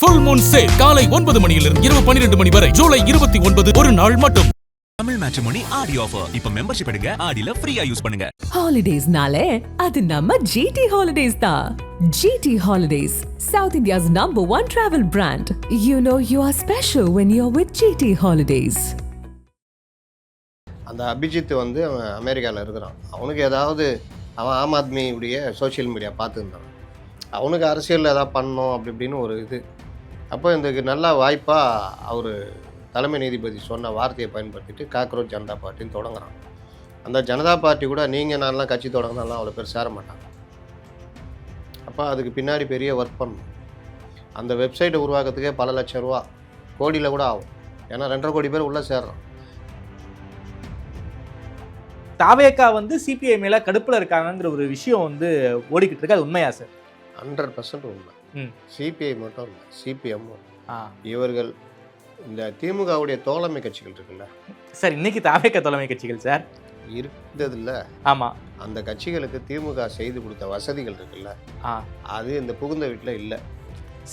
Full Moon sale காலை 9 மணியிலிருந்து இரவு 12 மணி வரை ஜூலை 29 ஒரு நாள் மட்டும். தமிழ் மேட்ரிமோனி ஆடி ஆஃபர். இப்ப மெம்பர்ஷிப் எடுங்க, ஆடில ஃப்ரீயா யூஸ் பண்ணுங்க. ஹாலிடேஸ்னாலே அது நம்ம GT Holidays தான். GT Holidays, South India's #1 travel brand. You know you are special when you're with GT Holidays. அந்த அபிஜித் வந்து அவன் அமெரிக்காவில் இருக்கிறான். அவனுக்கு ஏதாவது அவன் ஆம் ஆத்மியுடைய சோஷியல் மீடியா பார்த்துருந்தான். அவனுக்கு அரசியலில் ஏதாவது பண்ணணும் அப்படி இப்படின்னு ஒரு இது. அப்போ இந்த நல்ல வாய்ப்பாக அவர் தலைமை நீதிபதி சொன்ன வார்த்தையை பயன்படுத்திட்டு காக்ரோச் ஜனதா பார்ட்டின்னு தொடங்குறான். அந்த ஜனதா பார்ட்டி கூட நீங்கள் நான்லாம் கட்சி தொடங்கினாலாம் அவ்வளோ பேர் சேர மாட்டாங்க. அப்போ அதுக்கு பின்னாடி பெரிய ஒர்க் பண்ணணும். அந்த வெப்சைட்டை உருவாக்கிறதுக்கே பல லட்சம் ரூபா, கோடியில் கூட ஆகும். ஏன்னா 2.5 கோடி பேர் உள்ளே சேர்றான். தாவேகா வந்து சிபிஐ மேல கடுப்புல இருக்காங்கிற ஒரு விஷயம் வந்து ஓடிக்கிட்டு இருக்கு. அது உண்மையா சார்? 100% உண்மை. சிபிஐ மட்டும் இல்லை, சிபிஎம் இவர்கள் இந்த திமுகவுடைய தோழமை கட்சிகள் இருக்குல்ல சார், இன்னைக்கு தாவேகா தோழமை கட்சிகள் சார் இருந்ததில்ல. ஆமா, அந்த கட்சிகளுக்கு திமுக செய்து கொடுத்த வசதிகள் இருக்குல்ல, அது இந்த புகுந்த வீட்டில் இல்லை.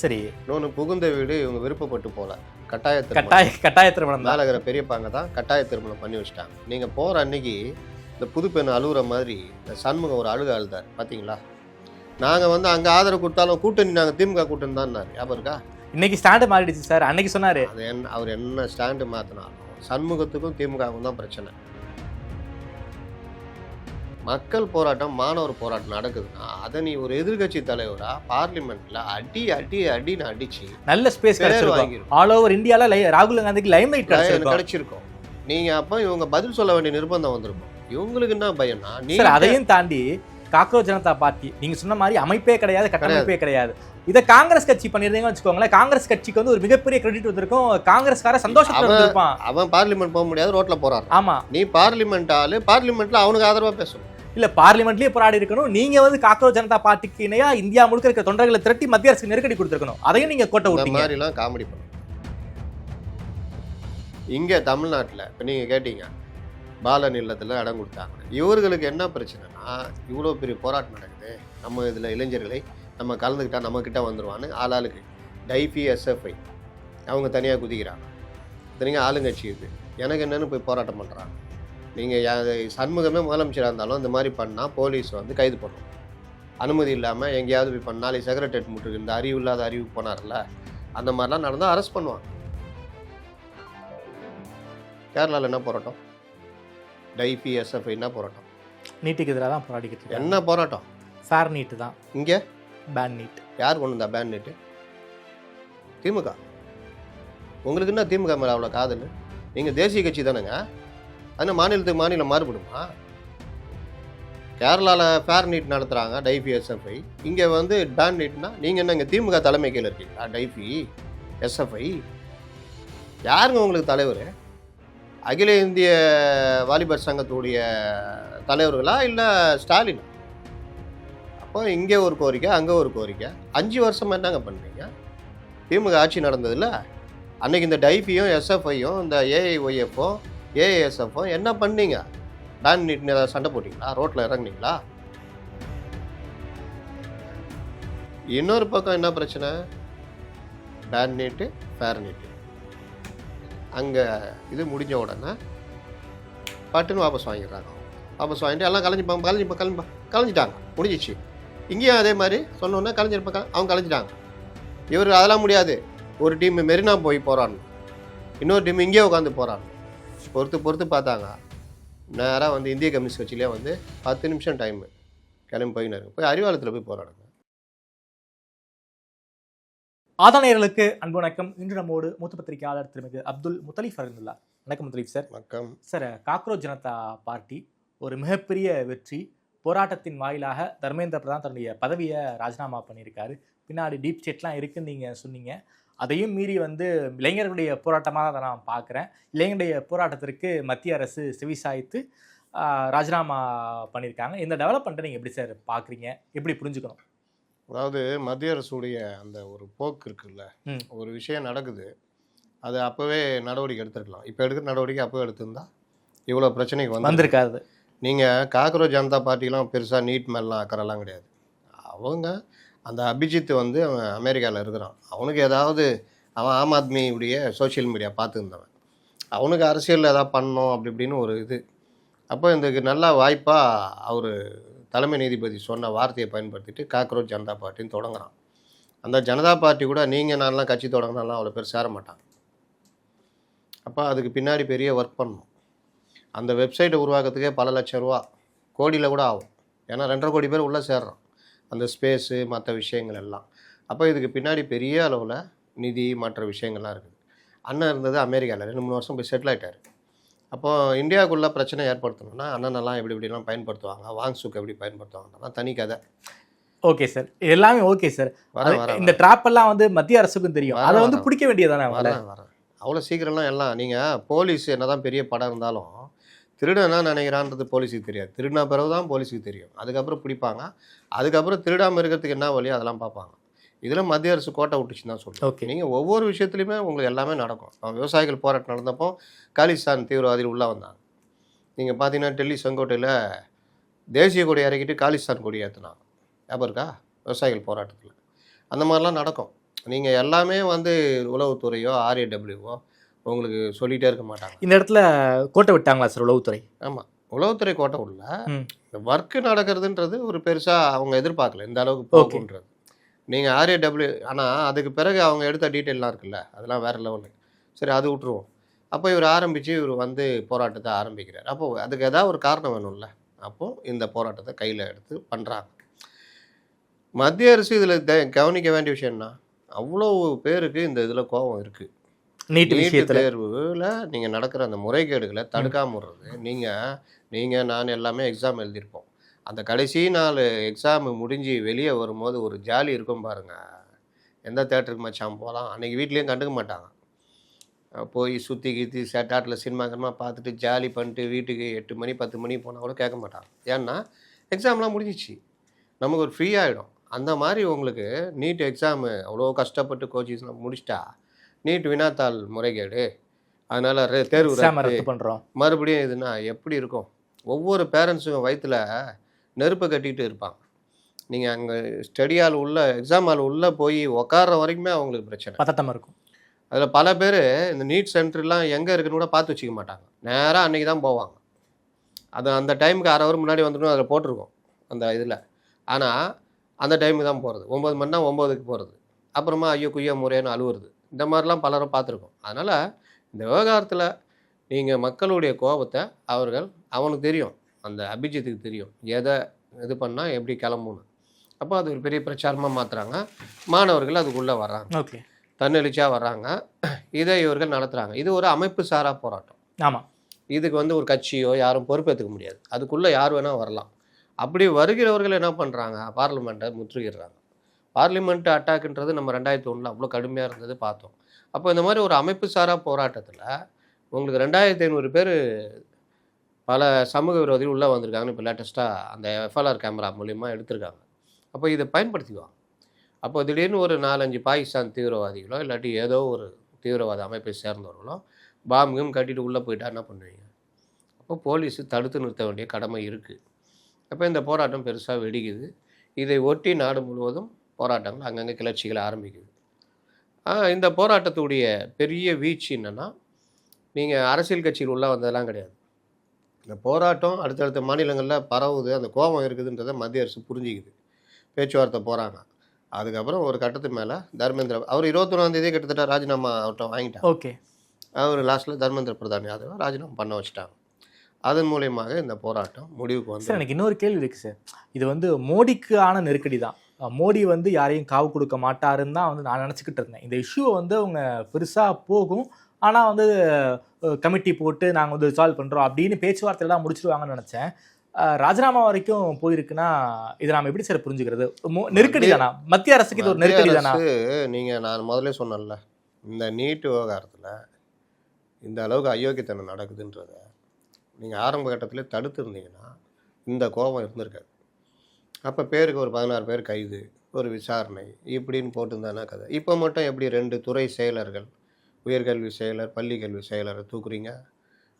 சரி, இன்னொன்று புகுந்த வீடு இவங்க விருப்பப்பட்டு போல, கட்டாய திருமணம் மேலே இருக்கிற பெரியப்பாங்க தான் கட்டாய திருமணம் பண்ணி வச்சுட்டாங்க. நீங்கள் போகிற அன்னைக்கு இந்த புது பெண் அழுகுற மாதிரி இந்த சண்முகம் ஒரு அழுதார் பார்த்தீங்களா? நாங்கள் வந்து அங்கே ஆதரவு கொடுத்தாலும் கூட்டணி நாங்கள் திமுக கூட்டணி தான் ஞாபகம் இருக்கா? இன்னைக்கு ஸ்டாண்டு மாறிடுச்சு சார். அன்னைக்கு சொன்னார் அது அவர் என்ன ஸ்டாண்டு மாற்றினாலும் சண்முகத்துக்கும் திமுகவுக்கும் தான் பிரச்சனை. மக்கள் போராட்டம், மாணவர் போராட்டம் நடக்குதுன்னா அதை நீ ஒரு எதிர்கட்சி தலைவரா பார்லிமெண்ட்ல அடின்னு அடிச்சு நல்ல ஸ்பேஸ் வாங்கிடும். ஆல் ஓவர் இந்தியால ராகுல் காந்திக்கு லைம்லைட் கிடைச்சிருக்கும். நீங்க அப்ப இவங்க பதில் சொல்ல வேண்டிய நிர்பந்தம் வந்திருக்கும். இவங்களுக்கு என்ன பயம்னா, நீங்க அதையும் தாண்டி காக்ரோச் ஜனதா பார்ட்டி நீங்க சொன்ன மாதிரி அமைப்பே கிடையாது, கட்டமைப்பே கிடையாது. இதை காங்கிரஸ் கட்சி பண்ணிருந்தீங்கன்னு வச்சுக்கோங்களேன், காங்கிரஸ் கட்சிக்கு வந்து ஒரு மிகப்பெரிய கிரெடிட் வந்திருக்கும். காங்கிரஸ்கார சந்தோஷத்துல இருப்பான். அவன் பார்லிமெண்ட் போக முடியாது, ரோட்ல போறான். ஆமா, நீ பார்லிமெண்ட் ஆளு, பார்லிமெண்ட்ல அவனுக்கு ஆதரவா பேசணும். இல்ல பார்லிமெண்ட்லயே போராடி இருக்கணும். நீங்க வந்து காக்ரோச் ஜனதா பார்ட்டிக்கு இணையா இந்தியா முழுக்க இருக்கிற தொண்டர்களை திரட்டி மத்திய அரசுக்கு நெருக்கடி கொடுத்திருக்கணும். அதையும் நீங்க கோட்டை விட்டீங்க. மாதிரி எல்லாம் காமெடி பண்ணும். இங்க தமிழ்நாட்டுல இப்ப நீங்க கேட்டீங்க, பாலன் இல்லத்துல இடம் கொடுத்தாங்க. இவர்களுக்கு என்ன பிரச்சனைனா, இவ்வளோ பெரிய போராட்டம் நடக்குது, நம்ம இதில் இளைஞர்களை நம்ம கலந்துக்கிட்டா நம்ம கிட்ட வந்துடுவான்னு ஆளாளுக்கு டைஃபி எஸ்எஃப்ஐ அவங்க தனியாக குதிக்கிறாங்க. இத்தனைங்க ஆளுங்கட்சி இது எனக்கு என்னென்னு போய் போராட்டம் பண்ணுறாங்க. நீங்கள் சண்முகமே முதலமைச்சராக இருந்தாலும் இந்த மாதிரி பண்ணால் போலீஸ் வந்து கைது பண்ணுவோம். அனுமதி இல்லாமல் எங்கேயாவது போய் பண்ணாலே செக்ரட்டரியேட் முட்டுக்கு இந்த அறிவு இல்லாத அறிவு போனார்ல, அந்த மாதிரிலாம் நடந்தால் அரெஸ்ட் பண்ணுவாங்க. கேரளாவில் என்ன போராட்டம்? டைபி எஸ்எஃப்ஐ என்ன போராட்டம்? நீட்டுக்கு எதிராக தான் போராடிக்கிட்டு என்ன போராட்டம்? ஃபேர் நீட்டு தான். இங்கே பேன் நீட். யார் கொண்டு வந்தா பேன் நீட்டு? திமுக. உங்களுக்கு என்ன திமுக மேலே அவ்வளோ காதல்? நீங்கள் தேசிய கட்சி தானேங்க. அதனால் மாநிலத்துக்கு மாநிலம் மாறுபடுமா? கேரளாவில் ஃபேர் நீட் நடத்துகிறாங்க டைபி எஸ்எஃப்ஐ, இங்கே வந்து பேன் நீட்னா நீங்கள் என்ன இங்கே திமுக தலைமை கீழே இருக்கீங்களா? டைபி எஸ்எஃப்ஐ யாருங்க உங்களுக்கு தலைவர்? அகில இந்திய வாலிபர் சங்கத்துடைய தலைவர்களா இல்லை ஸ்டாலின்? அப்போ இங்கே ஒரு கோரிக்கை, அங்கே ஒரு கோரிக்கை. 5 வருஷமாக என்னங்க பண்ணுறீங்க? திமுக ஆட்சி நடந்ததில்ல, அன்றைக்கி இந்த டைபியும் எஸ்எஃப்ஐயும் இந்த ஏஐஒய்எஃப்பும் ஏஏஎஸ்எஃப்பும் என்ன பண்ணீங்க? பேன் நீட்னு ஏதாவது சண்டை போட்டிங்களா? ரோட்டில் இறங்குனீங்களா? இன்னொரு பக்கம் என்ன பிரச்சனை? பேன் நீட்டு, ஃபேர் நீட்டு. அங்கே இது முடிஞ்ச உடனே பட்டுன்னு வாபஸ் வாங்கிடுறாங்க. வாபஸ் வாங்கிட்டு எல்லாம் கலைஞ்சிட்டாங்க, முடிஞ்சிச்சு. இங்கேயும் அதே மாதிரி சொன்னோன்னே கலைஞ்சிருப்பாங்க, அவங்க கலைஞ்சிட்டாங்க. இவர் அதெல்லாம் முடியாது. ஒரு டீம் மெரினா போய் போராடணும், இன்னொரு டீம் இங்கேயே உட்காந்து போராடணும். பொறுத்து பார்த்தாங்க. நேராக வந்து இந்திய கம்யூனிஸ்ட் கட்சியிலே வந்து 10 நிமிஷம் டைமு கிளம்பி போயினாரு. போய் அறிவாலயத்தில் போய் போராடுங்க. ஆதானியர்களுக்கு அன்பு வணக்கம். இன்று நம்மோடு மூத்த பத்திரிகையாளர் திருமிகு அப்துல் முத்தலீஃப் இருந்தார். வணக்கம் முத்தலீஃப் சார். வணக்கம் சார். காக்ரோச் ஜனதா பார்ட்டி ஒரு மிகப்பெரிய வெற்றி. போராட்டத்தின் வாயிலாக தர்மேந்திர பிரதான் தன்னுடைய பதவியை ராஜினாமா பண்ணியிருக்காரு. பின்னாடி டீப் ஸ்டேட்லாம் இருக்குன்னு நீங்கள் சொன்னீங்க. அதையும் மீறி வந்து இளைஞர்களுடைய போராட்டமாக தான் நான் பார்க்குறேன். இளைஞருடைய போராட்டத்திற்கு மத்திய அரசு செவிசாய்த்து ராஜினாமா பண்ணியிருக்காங்க. இந்த டெவலப்மெண்ட்டை நீங்கள் எப்படி சார் பார்க்குறீங்க, எப்படி புரிஞ்சுக்கணும்? அதாவது மத்திய அரசுடைய அந்த ஒரு போக்கு இருக்குல்ல, ஒரு விஷயம் நடக்குது, அது அப்போவே நடவடிக்கை எடுத்துருக்கலாம். இப்போ எடுக்கிற நடவடிக்கை அப்போவே எடுத்திருந்தா இவ்வளோ பிரச்சனைக்கு வந்திருக்காது. நீங்கள் காக்ரோச் ஜனதா பார்ட்டிலாம் பெருசாக நீட் மேலாம் அக்கறைலாம் கிடையாது. அவங்க அந்த அபிஜித் வந்து அவன் அமெரிக்காவில் இருக்கிறான். அவனுக்கு ஏதாவது அவன் ஆம் ஆத்மியுடைய சோஷியல் மீடியா பார்த்துருந்தவன். அவனுக்கு அரசியலில் ஏதாவது பண்ணணும் அப்படி இப்படின்னு ஒரு இது. அப்போ இதுக்கு நல்ல வாய்ப்பாக அவர் தலைமை நீதிபதி சொன்ன வார்த்தையை பயன்படுத்திட்டு காக்ரோச் ஜனதா பார்ட்டின்னு தொடங்குறான். அந்த ஜனதா பார்ட்டி கூட நீங்கள் நான்லாம் கட்சி தொடங்கினாலாம் அவ்வளோ பேர் சேர மாட்டாங்க. அப்போ அதுக்கு பின்னாடி பெரிய ஒர்க் பண்ணணும். அந்த வெப்சைட்டை உருவாக்குறதுக்கே பல லட்சம் ரூபா, கோடியில் கூட ஆகும். ஏன்னா 2.5 கோடி பேர் உள்ளே சேர்றோம், அந்த ஸ்பேஸு மற்ற விஷயங்கள் எல்லாம். அப்போ இதுக்கு பின்னாடி பெரிய அளவில் நிதி மற்ற விஷயங்கள்லாம் இருக்குது. அண்ணன் இருந்தது அமெரிக்காவில் 2-3 வருஷம் போய் செட்டில் ஆகிட்டார். அப்போது இந்தியாவுக்குள்ளே பிரச்சனை ஏற்படுத்தணும்னா அண்ணனெல்லாம் எப்படிலாம் பயன்படுத்துவாங்க, வாங்சுக்கு எப்படி பயன்படுத்துவாங்கன்னா தனி கதை. ஓகே சார், எல்லாமே ஓகே சார். இந்த ட்ராப் எல்லாம் வந்து மத்திய அரசுக்கும் தெரியும், அதை வந்து பிடிக்க வேண்டியதானே. வரேன் அவ்வளோ சீக்கிரம்லாம் எல்லாம் நீங்கள் போலீஸ் என்ன தான் பெரிய படம் இருந்தாலும் திருடனா நினைக்கிறான்றது போலீஸுக்கு தெரியாது. திருடினா பிறகு தான் போலீஸுக்கு தெரியும். அதுக்கப்புறம் பிடிப்பாங்க. அதுக்கப்புறம் திருடாமல் இருக்கிறதுக்கு என்ன வழி அதெல்லாம் பார்ப்பாங்க. இதில் மத்திய அரசு கோட்டை விட்டுச்சுன்னு தான் சொல்லுவோம். ஓகே, நீங்கள் ஒவ்வொரு விஷயத்துலையுமே உங்களுக்கு எல்லாமே நடக்கும். விவசாயிகள் போராட்டம் நடந்தப்போ காலிஸ்தான் தீவிரவாதிகள் உள்ளே வந்தாங்க. நீங்கள் பார்த்தீங்கன்னா டெல்லி செங்கோட்டையில் தேசிய கொடி இறக்கிட்டு காலிஸ்தான் கொடி ஏற்றினாங்க. ஞாபகம் இருக்கா? விவசாயிகள் போராட்டத்தில் அந்த மாதிரிலாம் நடக்கும். நீங்கள் எல்லாமே வந்து உளவுத்துறையோ RAWவோ உங்களுக்கு சொல்லிகிட்டே இருக்க மாட்டாங்க. இந்த இடத்துல கோட்டை விட்டாங்களா சார் உளவுத்துறை? ஆமாம், உளவுத்துறை கோட்டை உள்ள இந்த ஒர்க்கு நடக்கிறதுன்றது ஒரு பெருசாக அவங்க எதிர்பார்க்கல இந்த அளவுக்கு போகுன்றது. நீங்கள் RAW ஆனால் அதுக்கு பிறகு அவங்க எடுத்த டீட்டெயிலாம் இருக்குல்ல, அதெல்லாம் வேறு லெவலு. சரி, அது விட்ருவோம். அப்போ இவர் இவர் வந்து போராட்டத்தை ஆரம்பிக்கிறார். அப்போது அதுக்கு ஏதாவது ஒரு காரணம் வேணும்ல. அப்போது இந்த போராட்டத்தை கையில் எடுத்து பண்ணுறாங்க. மத்திய அரசு இதில் கவனிக்க வேண்டிய விஷயம்னா அவ்வளோ பேருக்கு இந்த இதில் கோபம் இருக்குது. நீட் தேர்வில் நீங்கள் நடக்கிற அந்த முறைகேடுகளை தடுக்காமல் விடுறது. நீங்கள் நான் எல்லாமே எக்ஸாம் எழுதியிருப்போம். அந்த கடைசி நாள் எக்ஸாமு முடிஞ்சு வெளியே வரும்போது ஒரு ஜாலி இருக்கும் பாருங்கள். எந்த தேட்டருக்கு மச்சான் போகலாம், அன்றைக்கி வீட்லேயும் கண்டுக்க மாட்டாங்க. போய் சுற்றி கீத்தி தேட்டரில் சினிமா பார்த்துட்டு ஜாலி பண்ணிட்டு வீட்டுக்கு 8 மணி 10 மணி போனால் கூட கேட்க மாட்டாங்க. ஏன்னா எக்ஸாம்லாம் முடிஞ்சிச்சு, நமக்கு ஒரு ஃப்ரீ ஆகிடும். அந்த மாதிரி உங்களுக்கு நீட் எக்ஸாமு அவ்வளோ கஷ்டப்பட்டு கோச்சிங்ஸ்லாம் முடிச்சிட்டா நீட் வினாத்தாள் முறைகேடு, அதனால் தேர்வு ரத்து பண்ணுறோம் மறுபடியும் இதுனா எப்படி இருக்கும்? ஒவ்வொரு பேரண்ட்ஸும் வயிற்றில் நெருப்பை கட்டிகிட்டு இருப்பாங்க. நீங்கள் அங்கே ஸ்டடி ஹால் உள்ள எக்ஸாம் ஹால் உள்ளே போய் உக்கார வரைக்குமே அவங்களுக்கு பிரச்சனை பதட்டமாக இருக்கும். அதில் பல பேர் இந்த நீட் சென்டர்லாம் எங்கே இருக்குன்னு கூட பார்த்து வச்சுக்க மாட்டாங்க. நேராக அன்றைக்கி தான் போவாங்க. அது அந்த டைமுக்கு 1/2 hour முன்னாடி வந்துடும், அதில் போட்டிருக்கோம் அந்த இதில். ஆனால் அந்த டைமுக்கு தான் போகிறது. 9 மணினா 9க்கு போகிறது. அப்புறமா ஐயோ குய்யா முறையானு அழுவுறது. இந்த மாதிரிலாம் பலரும் பார்த்துருக்கோம். அதனால் இந்த விவகாரத்தில் நீங்கள் மக்களுடைய கோபத்தை அவனுக்கு தெரியும், அந்த அபிஜித்துக்கு தெரியும் எதை இது பண்ணால் எப்படி கிளம்பணும். அப்போ அது ஒரு பெரிய பிரச்சாரமாக மாற்றுறாங்க. மாணவர்கள் அதுக்குள்ளே வர்றாங்க, ஓகே, தன்னெழுச்சியாக வர்றாங்க. இதை இவர்கள் நடத்துகிறாங்க. இது ஒரு அமைப்பு சாரா போராட்டம். ஆமாம், இதுக்கு வந்து ஒரு கட்சியோ யாரும் பொறுப்பேற்றுக்க முடியாது. அதுக்குள்ளே யார் வேணால் வரலாம். அப்படி வருகிறவர்கள் என்ன பண்ணுறாங்க, பார்லிமெண்ட்டை முற்றுகிடுறாங்க. பார்லிமெண்ட் அட்டாக்ன்றது நம்ம 2001 அவ்வளோ கடுமையாக இருந்தது பார்த்தோம். அப்போ இந்த மாதிரி ஒரு அமைப்பு சாரா போராட்டத்தில் உங்களுக்கு 2500 பேர் பல சமூக விரோதிகள் உள்ளே வந்திருக்காங்கன்னு இப்போ லேட்டஸ்ட்டாக அந்த FLR கேமரா மூலிமா எடுத்திருக்காங்க. அப்போ இதை பயன்படுத்திக்குவாங்க. அப்போ திடீர்னு ஒரு 4-5 பாகிஸ்தான் தீவிரவாதிகளோ இல்லாட்டி ஏதோ ஒரு தீவிரவாத அமைப்பை சேர்ந்தவர்களோ பாம்பும் கட்டிட்டு உள்ளே போயிட்டா என்ன பண்ணுவீங்க? அப்போ போலீஸு தடுத்து நிறுத்த வேண்டிய கடமை இருக்குது. அப்போ இந்த போராட்டம் பெருசாக வெடிக்குது. இதை ஒட்டி நாடு முழுவதும் போராட்டங்கள் அங்கங்கே கிளர்ச்சிகள் ஆரம்பிக்குது. இந்த போராட்டத்துடைய பெரிய வீழ்ச்சி என்னென்னா, நீங்கள் அரசியல் கட்சியில் உள்ளே வந்ததெல்லாம் கிடையாது. இந்த போராட்டம் அடுத்தடுத்த மாநிலங்களில் பரவுது, அந்த கோபம் இருக்குதுன்றதை மத்திய அரசு புரிஞ்சிக்குது. பேச்சுவார்த்தை போகிறாங்க. அதுக்கப்புறம் ஒரு கட்டத்துக்கு மேலே தர்மேந்திர அவர் 21ஆம் கிட்டத்தட்ட ராஜினாமா அவர்கிட்ட வாங்கிட்டாங்க. ஓகே, அவர் லாஸ்ட்டில் தர்மேந்திர பிரதான் யாதவ் ராஜினாமா பண்ண வச்சுட்டாங்க. அதன் மூலியமாக இந்த போராட்டம் முடிவுக்கு வந்து. சார், எனக்கு இன்னொரு கேள்வி இருக்குது சார். இது வந்து மோடிக்கான நெருக்கடி தான். மோடி வந்து யாரையும் காவு கொடுக்க மாட்டாருன்னு தான் வந்து நான் நினச்சிக்கிட்டு இருந்தேன். இந்த இஷ்யூவை வந்து அவங்க பெருசாக போகும், ஆனால் வந்து கமிட்டி போட்டு நாங்கள் வந்து சால்வ் பண்ணுறோம் அப்படின்னு பேச்சுவார்த்தையெல்லாம் முடிச்சிடுவாங்கன்னு நினச்சேன். ராஜினாமா வரைக்கும் போயிருக்குன்னா இதை நாம் எப்படி சார் புரிஞ்சுக்கிறது? நெருக்கடி தானா மத்திய அரசுக்கு? இது ஒரு நெருக்கடி தானா? நீங்கள் நான் முதல்ல சொன்னேன்ல, இந்த நீட் விவகாரத்தில் இந்த அளவுக்கு அயோக்கியத்தனம் நடக்குதுன்றத நீங்கள் ஆரம்ப கட்டத்தில் தடுத்துருந்தீங்கன்னா இந்த கோபம் இருந்திருக்காது. அப்போ பேருக்கு ஒரு 16 பேர் கைது, ஒரு விசாரணை இப்படின்னு போட்டுருந்தானா கதை. இப்போ மட்டும் எப்படி 2 துறை செயலர்கள், உயர்கல்வி செயலர், பள்ளி கல்வி செயலரை தூக்குறீங்க.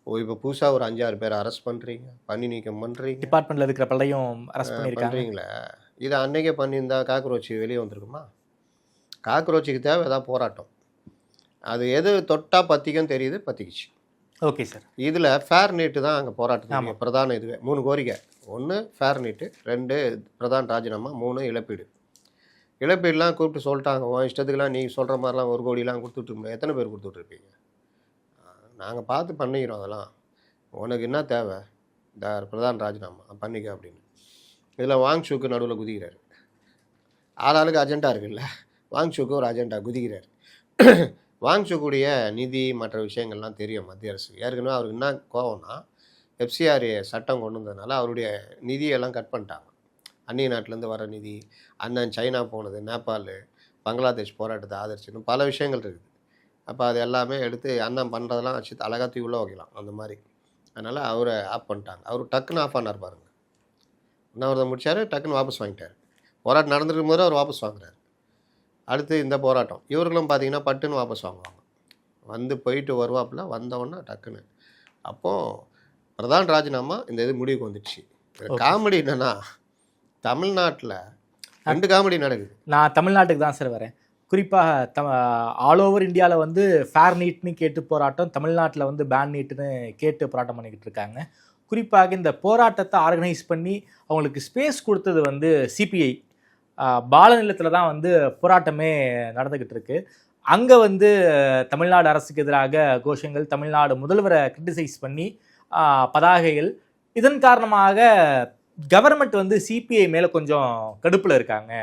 இப்போ புதுசாக ஒரு 5-6 பேரை அரெஸ்ட் பண்ணுறீங்க, பணி நீக்கம் பண்ணுறீங்க. டிபார்ட்மெண்ட்டில் இருக்கிற பள்ளையும் அரெஸ்ட் பண்ணியிருக்காங்களே. இதை அன்னைக்கே பண்ணியிருந்தா காக்ரோச் வெளியே வந்திருக்குமா? காக்ரோச்சுக்கு தேவை ஏதாவது போராட்டம். அது எது தொட்டா பற்றிக்கும் தெரியுது, பற்றிக்கிச்சு. Okay sir. இதில் ஃபேர் நீட்டு தான் அங்கே போராட்டத்துக்கு பிரதான இதுவே. 3 கோரிக்கை. 1 ஃபேர் நீட்டு, 2 பிரதான் ராஜினாமா, 3 இழப்பீடு. இழப்பீடுலாம் கூப்பிட்டு சொல்லிட்டாங்க, உன் இஷ்டத்துக்குலாம் நீ சொல்கிற மாதிரிலாம் 1 கோடிலாம் கொடுத்துட்டு முடியாது. எத்தனை பேர் கொடுத்துட்ருப்பீங்க? நாங்கள் பார்த்து பண்ணிக்கிறோம். அதெல்லாம் உனக்கு என்ன தேவை? இந்த பிரதான் ராஜினாமா பண்ணிக்க அப்படின்னு. இதில் வாங்ஷூக்கு நடுவில் குதிக்கிறார். ஆளாளுக்கு அஜெண்டா இருக்குல்ல, வாங்ஷூக்கு ஒரு அஜெண்டா குதிக்கிறார். வாங்ஷூக்குடைய நிதி மற்ற விஷயங்கள்லாம் தெரியும் மத்திய அரசு. ஏற்கனவே அவருக்கு என்ன கோவம்னா, எஃப்சிஆர்ஏ சட்டம் கொண்டு வந்ததுனால அவருடைய நிதியெல்லாம் கட் பண்ணிட்டாங்க. அந்நிய நாட்டிலேருந்து வர நிதி, அண்ணன் சைனா போனது, நேபாள், பங்களாதேஷ் போராட்டத்தை ஆதரிச்சுன்னு பல விஷயங்கள் இருக்குது. அப்போ அது எல்லாமே எடுத்து அண்ணன் பண்ணுறதெல்லாம் வச்சு அழகாக தூக்கி உள்ள வைக்கலாம் அந்த மாதிரி. அதனால் அவரை ஆஃப் பண்ணிட்டாங்க. அவர் டக்குன்னு ஆஃப் பண்ணார் பாருங்க. இன்னொருத்த முடிச்சார், டக்குன்னு வாபஸ் வாங்கிட்டார். போராட்டம் நடந்துருக்கும் போது அவர் வாபஸ் வாங்குறாரு. அடுத்து இந்த போராட்டம் இவர்களும் பார்த்தீங்கன்னா பட்டுன்னு வாபஸ் வாங்குவாங்க. வந்து போயிட்டு வருவாப்புல, வந்தவொடனே டக்குன்னு. அப்போது பிரதான் ராஜினாமா இந்த இது முடிவுக்கு வந்துடுச்சு. காமெடி என்னென்னா, தமிழ்நாட்டில் 2 காமெடி நடக்குது. நான் தமிழ்நாட்டுக்கு தான் சார் வரேன். குறிப்பாக ஆல் ஓவர் இந்தியாவில் வந்து ஃபேர் நீட்னு கேட்டு போராட்டம், தமிழ்நாட்டில் வந்து பேன் நீட்டுன்னு கேட்டு போராட்டம் பண்ணிக்கிட்டு இருக்காங்க. குறிப்பாக இந்த போராட்டத்தை ஆர்கனைஸ் பண்ணி அவங்களுக்கு ஸ்பேஸ் கொடுத்தது வந்து சிபிஐ பாலநிலத்தில் தான் வந்து போராட்டமே நடந்துக்கிட்டு இருக்கு. அங்கே வந்து தமிழ்நாடு அரசுக்கு எதிராக கோஷங்கள், தமிழ்நாடு முதல்வரை கிரிட்டிசைஸ் பண்ணி பதாகைகள். இதன் காரணமாக கவர்மெண்ட் வந்து சிபிஐ மேலே கொஞ்சம் கடுப்பில் இருக்காங்க.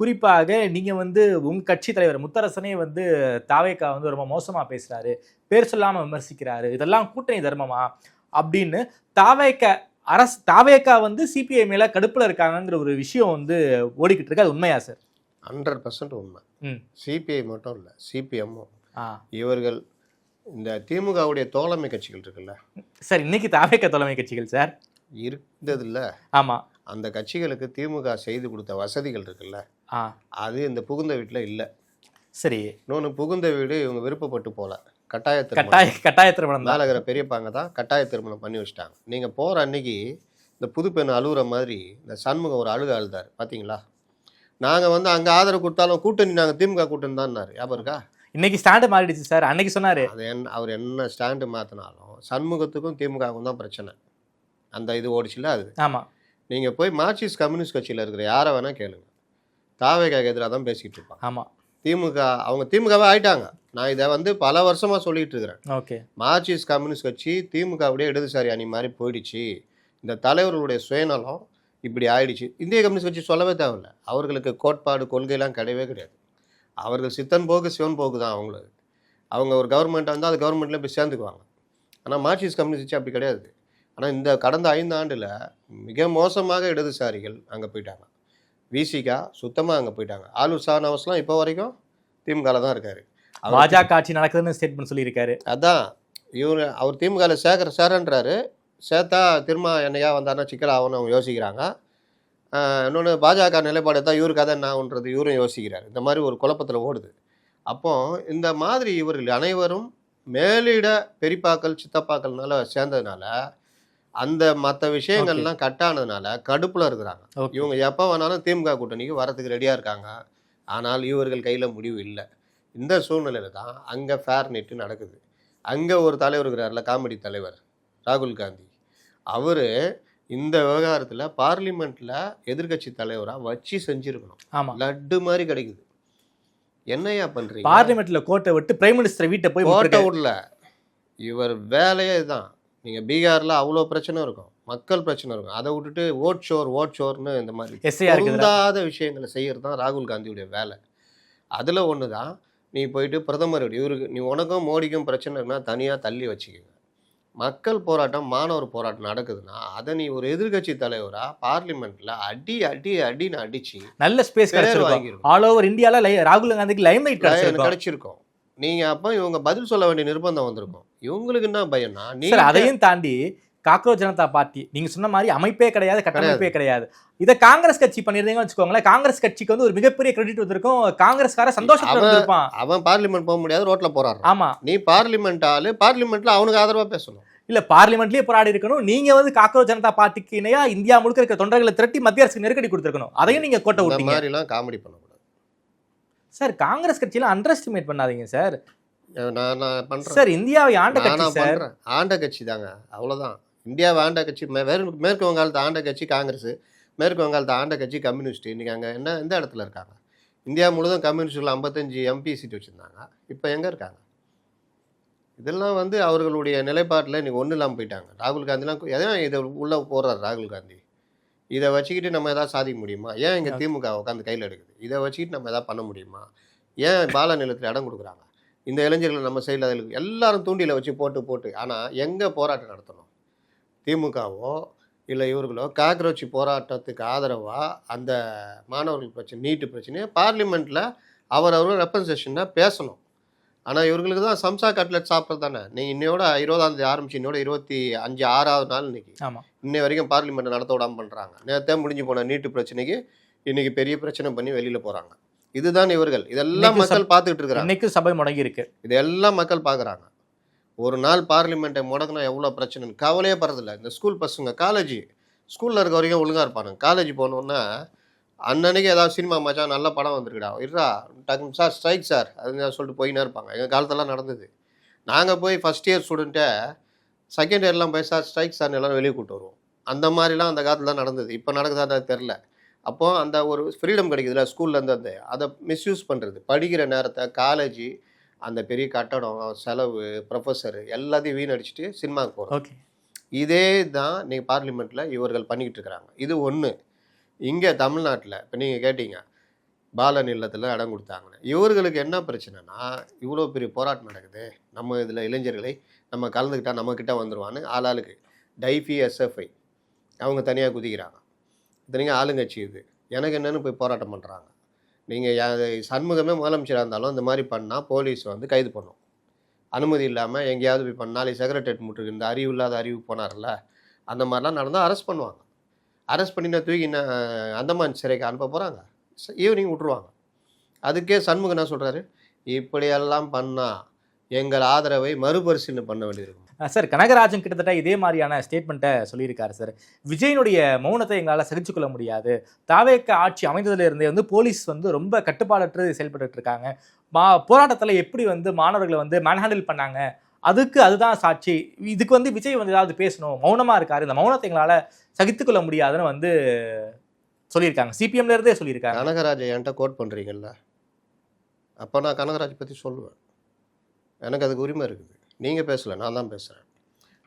குறிப்பாக நீங்கள் வந்து உங்கள் கட்சி தலைவர் முத்தரசனே வந்து தாவேக்கா வந்து ரொம்ப மோசமாக பேசுகிறாரு, பேர் சொல்லாமல் விமர்சிக்கிறாரு, இதெல்லாம் கூட்டணி தர்மமா அப்படின்னு தாவேக்கா வந்து சிபிஐ மேலே கடுப்பில் இருக்காங்கங்கிற ஒரு விஷயம் வந்து ஓடிக்கிட்டு இருக்கு. அது உண்மையா சார்? 100% உண்மை. சிபிஐ மட்டும் இல்லை, சிபிஎம்மும் இவர்கள் இந்த திமுகவுடைய தோழமை கட்சிகள் இருக்குல்ல சார், இன்னைக்கு தாவேக்கா தோழமை கட்சிகள் சார் இருந்தது இல்லை. ஆமாம், அந்த கட்சிகளுக்கு திமுக செய்து கொடுத்த வசதிகள் இருக்குல்ல, அது இந்த புகுந்த வீட்டில் இல்லை. சரி, இன்னொன்று புகுந்த வீடு இவங்க விருப்பப்பட்டு போகல, கட்டாய திருமணம் மேலே இருக்கிற பெரியப்பாங்க தான் கட்டாய திருமணம் பண்ணி வச்சுட்டாங்க. நீங்கள் போகிற அன்னைக்கு இந்த புது பெண் அழுகுற மாதிரி இந்த சண்முகம் ஒரு அழுதார் பார்த்தீங்களா? நாங்கள் வந்து அங்கே ஆதரவு கொடுத்தாலும் கூட்டணி நாங்கள் திமுக கூட்டணி தான்னாரு. ஞாபகம் இருக்கா? இன்னைக்கு ஸ்டாண்டு மாறிடுச்சு சார். அன்னைக்கு சொன்னார் அது அவர் என்ன ஸ்டாண்டு மாற்றினாலும் சண்முகத்துக்கும் திமுகவுக்கும் தான் பிரச்சனை. அந்த இது ஓடிச்சுல அது. ஆமாம், நீங்கள் போய் மார்க்சிஸ்ட் கம்யூனிஸ்ட் கட்சியில் இருக்கிற யாரை வேணால் கேளுங்க, தாவேக்காக்கு எதிராக தான் பேசிக்கிட்டு இருப்பாங்க. ஆமாம், திமுக அவங்க திமுகவே ஆயிட்டாங்க. நான் இதை வந்து பல வருஷமாக சொல்லிகிட்டு இருக்கிறேன். ஓகே, மார்க்சிஸ்ட் கம்யூனிஸ்ட் கட்சி திமுகவுடைய இடதுசாரி அணி மாதிரி போயிடுச்சு. இந்த தலைவர்களுடைய சுயநலம் இப்படி ஆயிடுச்சு. இந்திய கம்யூனிஸ்ட் கட்சி சொல்லவே தேவையில்லை. அவர்களுக்கு கோட்பாடு கொள்கையெல்லாம் கிடையவே கிடையாது. அவர்கள் சித்தன் போக்கு சிவன் போக்கு தான் அவங்களுக்கு. அவங்க ஒரு கவர்மெண்ட்டை வந்து அது கவர்மெண்ட்டில் போய் சேர்ந்துக்குவாங்க. ஆனால் மார்க்சிஸ்ட் கம்யூனிஸ்ட் கட்சி அப்படி கிடையாது. ஆனால் இந்த கடந்த 5 ஆண்டில் மிக மோசமாக இடதுசாரிகள் அங்கே போயிட்டாங்க. விசிகா சுத்தமாக அங்கே போயிட்டாங்க. ஆலூர் ஷானவாஸ்லாம் இப்போ வரைக்கும் திமுகவில் தான் இருக்காரு. பாஜக ஆட்சி நடக்குதுன்னு ஸ்டேட்மெண்ட் சொல்லியிருக்காரு. அதான் அவர் திமுகவில் சேரன்றாரு. சேர்த்தா திரும்ப என்னையா வந்தாருன்னா சிக்கல் ஆகும்னு அவங்க யோசிக்கிறாங்க. இன்னொன்று பாஜக நிலைப்பாடு தான் இவருக்கு அதை என்ன ஆகுன்றது இவரும் யோசிக்கிறார். இந்த மாதிரி ஒரு குழப்பத்தில் ஓடுது. அப்போ இந்த மாதிரி இவர்கள் அனைவரும் மேலிட பெரியப்பாக்கள் சித்தப்பாக்கள்னால சேர்ந்ததுனால அந்த மற்ற விஷயங்கள்லாம் கட்டானதுனால கடுப்பில் இருக்கிறாங்க. இவங்க எப்போ வேணாலும் திமுக கூட்டணிக்கு வரத்துக்கு ரெடியாக இருக்காங்க. ஆனால் இவர்கள் கையில் முடிவு இல்லை. இந்த சூழ்நிலையில் தான் அங்கே ஃபேர் நெட்டு நடக்குது. அங்கே ஒரு தலைவர் இருக்கிறார்ல, காமெடி தலைவர் ராகுல் காந்தி. அவர் இந்த விவகாரத்தில் பார்லிமெண்ட்டில் எதிர்கட்சி தலைவராக வச்சு செஞ்சுருக்கணும். ஆமாம், லட்டு மாதிரி கிடைக்குது. என்னையா பண்ணுறீங்க? பார்லிமெண்ட்டில் கோட்டை விட்டு பிரைம் மினிஸ்டர் வீட்டை போய் கோட்டை விடல. இவர் வேலையே இதுதான். நீங்கள் பீகாரில் அவ்வளோ பிரச்சனை இருக்கும், மக்கள் பிரச்சனை இருக்கும். அதை விட்டுட்டு ஓட் ஷோர்னு இந்த மாதிரி பொருந்தாத விஷயங்களை செய்கிறது தான் ராகுல் காந்தியுடைய வேலை. அதில் ஒன்று தான் நீ போயிட்டு பிரதமர் இவருக்கு நீ உனக்கும் மோடிக்கும் பிரச்சனை இருக்குன்னா தனியாக தள்ளி வச்சுக்கோங்க. மக்கள் போராட்டம், மாணவர் போராட்டம் நடக்குதுன்னா அதை நீ ஒரு எதிர்கட்சி தலைவராக பார்லிமெண்ட்டில் அடின்னு அடிச்சு நல்ல ஸ்பேஸ் வாங்கிருக்கும். ஆல் ஓவர் இந்தியாவில் ராகுல் காந்திக்கு லைம்லைட் கிடைச்சிருக்கும். நீங்கள் அப்போ இவங்க பதில் சொல்ல வேண்டிய நிர்பந்தம் வந்திருக்கும். இவங்களுக்கு என்ன பயம்னா, நீங்கள் அதையும் தாண்டி காக்ரோச் ஜனதா பார்ட்டி நீங்க சொன்ன மாதிரி அமைப்பே கிடையாது, கட்டமைப்பே கிடையாது. இதை காங்கிரஸ் கட்சி பண்ணிருந்தீங்கன்னு வச்சுக்கோங்களேன், காங்கிரஸ் கட்சிக்கு வந்து ஒரு மிகப்பெரிய கிரெடிட் வந்திருக்கும். காங்கிரஸ்கார சந்தோஷத்துல இருப்பான். அவன் பார்லிமெண்ட் போக முடியாது, ரோட்ல போறான். ஆமா, நீ பார்லிமெண்ட் ஆளு, பார்லிமெண்ட்ல அவனுக்கு ஆதரவா பேசணும். இல்ல பார்லிமெண்ட்லயே போராடி இருக்கணும். நீங்க வந்து காக்ரோச் ஜனதா பார்ட்டிக்கு இணையா இந்தியா முழுக்க இருக்கிற தொண்டர்களை திரட்டி மத்திய அரசுக்கு நெருக்கடி கொடுத்திருக்கணும். அதையும் நீங்க கோட்டை இந்த விட்டீங்க. மாதிரிலாம் காமெடி பண்ணக்கூடாது சார் காங்கிரஸ் கட்சியில அண்டர் எஸ்டிமேட் பண்ணாதீங்க சார். நான் பண்றேன் சார் இந்தியாவை ஆண்ட கட்சி நானா சார். பண்றேன் ஆண்ட கட்சி தாங்க, அவ்வளவுதான். இந்தியாவை ஆண்ட கட்சி மேற்கு வங்காளத்தை ஆண்ட கட்சி காங்கிரஸ், மேற்கு வங்காளத்தை ஆண்ட கட்சி கம்யூனிஸ்ட். இன்னைக்கு அங்கே என்ன எந்த இடத்துல இருக்காங்க? இந்தியா முழுவதும் கம்யூனிஸ்டில் 55 எம்பி சீட் வச்சுருந்தாங்க, இப்போ எங்கே இருக்காங்க? இதெல்லாம் வந்து அவர்களுடைய நிலைப்பாட்டில் இன்றைக்கி ஒன்றும் இல்லாமல் போயிட்டாங்க. ராகுல் காந்திலாம் எதாவது இதை உள்ளே போடுறாரு ராகுல் காந்தி. இதை வச்சுக்கிட்டு நம்ம எதாவது சாதிக்க முடியுமா? ஏன் இங்கே திமுக உட்காந்து கையில் எடுக்குது? இதை வச்சுக்கிட்டு நம்ம எதாவது பண்ண முடியுமா? ஏன் பால நிலத்தில் இடம் கொடுக்குறாங்க? இந்த இளைஞர்கள் நம்ம சைடில் அதில் எல்லாரும் தூண்டியில் வச்சு போட்டு ஆனால் எங்கே போராட்டம் நடத்தணும்? திமுகவோ இல்லை இவர்களோ காக்ரோச் போராட்டத்துக்கு ஆதரவாக அந்த மாணவர்கள் பிரச்சனை, நீட்டு பிரச்சனையை பார்லிமெண்ட்டில் அவர்கள் ரெப்ரசன்டேஷனாக பேசணும். ஆனால் இவர்களுக்கு தான் சம்சா கட்லெட் சாப்பிட்றது தானே. நீங்கள் இன்னையோட 20ஆம் தேதி ஆரம்பிச்சு இன்னோட 25 6வது நாள் இன்னைக்கு இன்னை வரைக்கும் பார்லிமெண்ட் நடத்த விடாமல் பண்ணுறாங்க. நேரத்தே முடிஞ்சு போன நீட்டு பிரச்சனைக்கு இன்னைக்கு பெரிய பிரச்சனை பண்ணி வெளியில் போகிறாங்க. இதுதான் இவர்கள். இதெல்லாம் மக்கள் பார்த்துக்கிட்டு இருக்கிறாங்க. இன்னைக்கு சபை முடங்கி இருக்கு. இதெல்லாம் மக்கள் பார்க்குறாங்க. ஒரு நாள் பார்லிமெண்ட்டை முடங்கினா எவ்வளோ பிரச்சனைன்னு கவலையே படுறதில்ல. இந்த ஸ்கூல் பசங்க காலேஜ் ஸ்கூலில் இருக்க வரைக்கும் ஒழுங்காக இருப்பாங்க. காலேஜ் போனோன்னா அன்னன்னைக்கு ஏதாவது சினிமா மச்சான் நல்ல படம் வந்திருக்குடா இருடா டக்கு சார் ஸ்ட்ரைக் சார் அதுன்னு சொல்லிட்டு போயின்னே இருப்பாங்க. எங்கள் காலத்தெல்லாம் நடந்தது. நாங்கள் போய் ஃபஸ்ட் இயர் ஸ்டூடெண்ட்டை செகண்ட் இயர்லாம் போய் சார் ஸ்ட்ரைக் சார்னு எல்லோரும் வெளியே கூப்பிட்டு வருவோம். அந்த மாதிரிலாம் அந்த காலத்தில் தான் நடந்தது. இப்போ நடக்குதா தெரில. அப்போது அந்த ஒரு ஃப்ரீடம் கிடைக்குதுல்ல ஸ்கூல்லேருந்து அந்த அதை மிஸ்யூஸ் பண்ணுறது. படிக்கிற நேரத்தை காலேஜ் அந்த பெரிய கட்டடம் செலவு ப்ரொஃபஸரு எல்லாத்தையும் வீணடிச்சிட்டு சினிமாவுக்கு போகிறோம். ஓகே, இதே தான் நீங்கள் பார்லிமெண்ட்டில் இவர்கள் பண்ணிக்கிட்டு இருக்கிறாங்க. இது ஒன்று. இங்கே தமிழ்நாட்டில் இப்போ நீங்கள் கேட்டீங்க பாலன் இல்லத்தில் இடம் கொடுத்தாங்கன்னு. இவர்களுக்கு என்ன பிரச்சனைனா இவ்வளோ பெரிய போராட்டம் நடக்குது, நம்ம இதில் இளைஞர்களை நம்ம கலந்துக்கிட்டால் நம்மக்கிட்ட வந்துடுவான்னு ஆளாளுக்கு டைஃபி எஸ்எஃப்ஐ அவங்க தனியாக குதிக்கிறாங்க. இத்தனைக்கும் ஆளுங்கட்சி இது எனக்கு என்னென்னு போய் போராட்டம் பண்ணுறாங்க. நீங்கள் சண்முகமே முதலமைச்சராக இருந்தாலும் இந்த மாதிரி பண்ணால் போலீஸ் வந்து கைது பண்ணும். அனுமதி இல்லாமல் எங்கேயாவது போய் பண்ணாலே செக்ரட்டரியேட் முட்டுருக்கு இந்த அறிவு இல்லாத அறிவு போனார்ல அந்த மாதிரிலாம் நடந்தால் அரெஸ்ட் பண்ணுவாங்க. அரெஸ்ட் பண்ணினா தூக்கி அந்தமான் சிறைக்கு அனுப்ப போகிறாங்க, ஈவினிங் விட்ருவாங்க. அதுக்கே சண்முகம் என்ன சொல்கிறாரு, இப்படியெல்லாம் பண்ணால் எங்கள் ஆதரவை மறுபரிசீலனை பண்ண வேண்டியிருக்கும். சார் கனகராஜன் கிட்டத்தட்ட இதே மாதிரியான ஸ்டேட்மெண்ட்டை சொல்லியிருக்காரு சார். விஜயனுடைய மௌனத்தை எங்களால் சகிச்சுக்கொள்ள முடியாது. தாவேக ஆட்சி அமைந்ததுலேருந்தே வந்து போலீஸ் வந்து ரொம்ப கட்டுப்பாடற்று செயல்பட்டு இருக்காங்க. போராட்டத்தில் எப்படி வந்து மாணவர்களை வந்து மேன்ஹேண்டில் பண்ணாங்க அதுக்கு அதுதான் சாட்சி. இதுக்கு வந்து விஜய் வந்து ஏதாவது பேசணும், மௌனமாக இருக்காரு, இந்த மௌனத்தை எங்களால் சகித்துக்கொள்ள முடியாதுன்னு வந்து சொல்லியிருக்காங்க. சிபிஎம்ல இருந்தே சொல்லியிருக்காங்க. கனகராஜ் என்கிட்ட கோட் பண்ணுறீங்கல்ல, அப்போ நான் கனகராஜ் பற்றி சொல்லுவேன். எனக்கு அதுக்கு உரிமை இருக்குது. நீங்கள் பேசலை, நான் தான் பேசுகிறேன்.